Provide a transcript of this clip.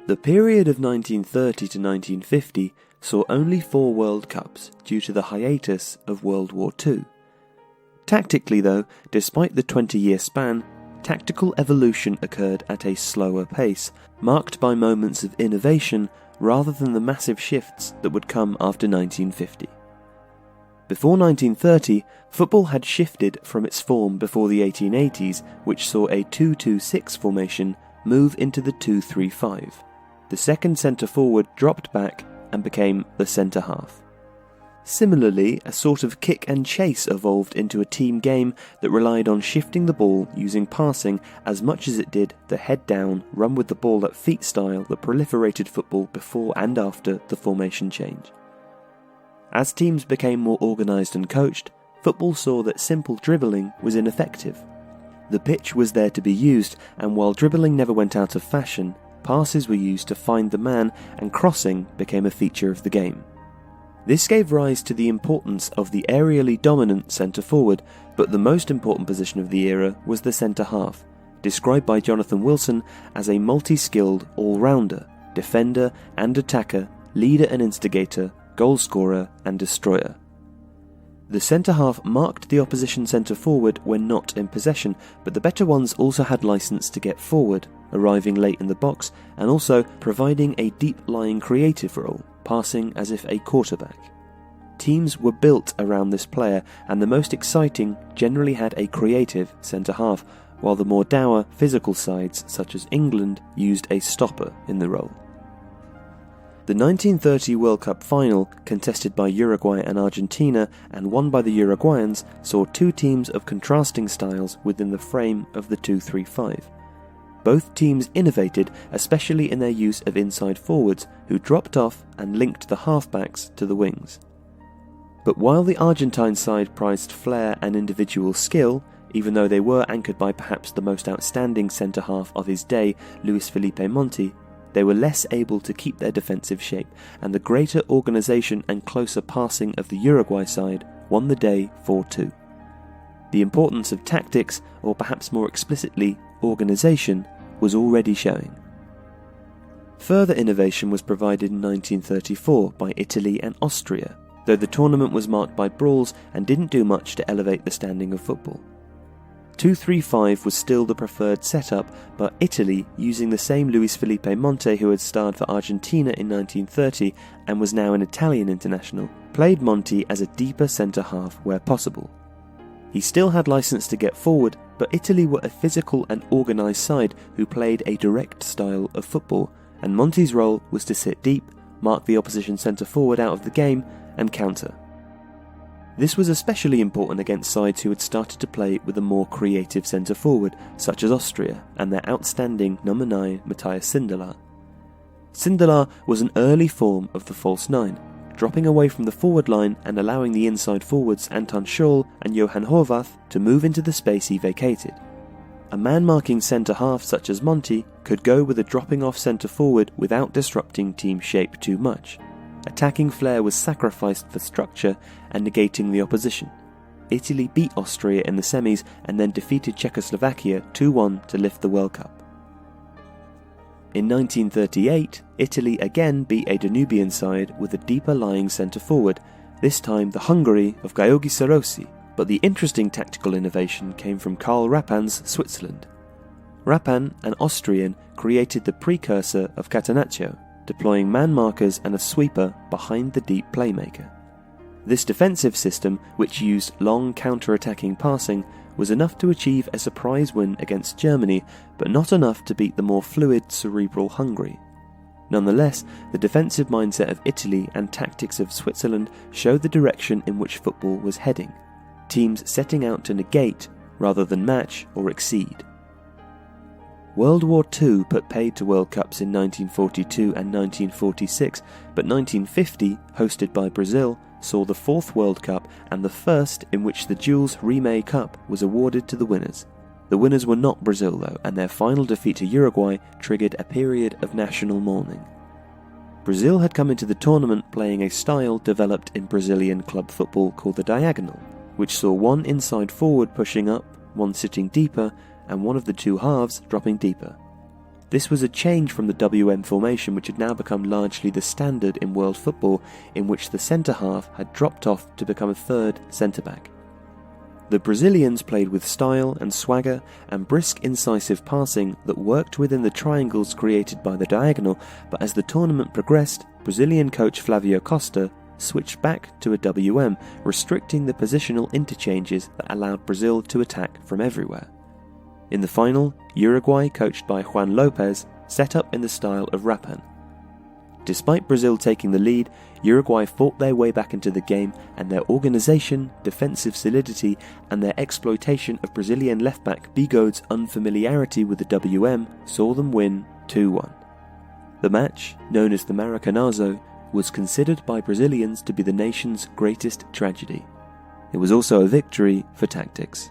The period of 1930 to 1950 saw only 4 World Cups due to the hiatus of World War II. Tactically though, despite the 20-year span, tactical evolution occurred at a slower pace, marked by moments of innovation rather than the massive shifts that would come after 1950. Before 1930, football had shifted from its form before the 1880s, which saw a 2-2-6 formation move into the 2-3-5. The second centre-forward dropped back and became the centre-half. Similarly, a sort of kick and chase evolved into a team game that relied on shifting the ball using passing as much as it did the head-down, run with the ball at feet style that proliferated football before and after the formation change. As teams became more organised and coached, football saw that simple dribbling was ineffective. The pitch was there to be used, and while dribbling never went out of fashion, passes were used to find the man and crossing became a feature of the game. This gave rise to the importance of the aerially dominant centre-forward, but the most important position of the era was the centre-half, described by Jonathan Wilson as a multi-skilled all-rounder, defender and attacker, leader and instigator, goal-scorer and destroyer. The centre-half marked the opposition centre-forward when not in possession, but the better ones also had licence to get forward, arriving late in the box, and also providing a deep-lying creative role, passing as if a quarterback. Teams were built around this player, and the most exciting generally had a creative centre-half, while the more dour physical sides, such as England, used a stopper in the role. The 1930 World Cup final, contested by Uruguay and Argentina and won by the Uruguayans, saw 2 teams of contrasting styles within the frame of the 2-3-5. Both teams innovated, especially in their use of inside forwards, who dropped off and linked the halfbacks to the wings. But while the Argentine side prized flair and individual skill, even though they were anchored by perhaps the most outstanding centre-half of his day, Luis Felipe Monti, they were less able to keep their defensive shape, and the greater organisation and closer passing of the Uruguay side won the day 4-2. The importance of tactics, or perhaps more explicitly, organisation, was already showing. Further innovation was provided in 1934 by Italy and Austria, though the tournament was marked by brawls and didn't do much to elevate the standing of football. 2-3-5 was still the preferred setup, but Italy, using the same Luis Felipe Monti who had starred for Argentina in 1930 and was now an Italian international, played Monti as a deeper centre-half where possible. He still had licence to get forward, but Italy were a physical and organised side who played a direct style of football, and Monti's role was to sit deep, mark the opposition centre-forward out of the game, and counter. This was especially important against sides who had started to play with a more creative centre-forward, such as Austria and their outstanding number 9 Matthias Sindelar. Sindelar was an early form of the false 9, dropping away from the forward line and allowing the inside forwards Anton Scholl and Johan Horvath to move into the space he vacated. A man-marking centre-half such as Monti could go with a dropping-off centre-forward without disrupting team shape too much. Attacking flair was sacrificed for structure and negating the opposition. Italy beat Austria in the semis and then defeated Czechoslovakia 2-1 to lift the World Cup. In 1938, Italy again beat a Danubian side with a deeper-lying centre-forward, this time the Hungary of Gheorghe Sarosi, but the interesting tactical innovation came from Karl Rappan's Switzerland. Rappan, an Austrian, created the precursor of Catenaccio, deploying man markers and a sweeper behind the deep playmaker. This defensive system, which used long counter-attacking passing, was enough to achieve a surprise win against Germany, but not enough to beat the more fluid, cerebral Hungary. Nonetheless, the defensive mindset of Italy and tactics of Switzerland showed the direction in which football was heading, teams setting out to negate rather than match or exceed. World War II put paid to World Cups in 1942 and 1946, but 1950, hosted by Brazil, saw the 4th World Cup and the first in which the Jules Rimet Cup was awarded to the winners. The winners were not Brazil though, and their final defeat to Uruguay triggered a period of national mourning. Brazil had come into the tournament playing a style developed in Brazilian club football called the diagonal, which saw one inside forward pushing up, one sitting deeper, and one of the two halves dropping deeper. This was a change from the WM formation, which had now become largely the standard in world football, in which the centre-half had dropped off to become a third centre-back. The Brazilians played with style and swagger and brisk incisive passing that worked within the triangles created by the diagonal, but as the tournament progressed, Brazilian coach Flavio Costa switched back to a WM, restricting the positional interchanges that allowed Brazil to attack from everywhere. In the final, Uruguay, coached by Juan Lopez, set up in the style of Rapin. Despite Brazil taking the lead, Uruguay fought their way back into the game, and their organisation, defensive solidity, and their exploitation of Brazilian left-back Bigod's unfamiliarity with the WM saw them win 2-1. The match, known as the Maracanazo, was considered by Brazilians to be the nation's greatest tragedy. It was also a victory for tactics.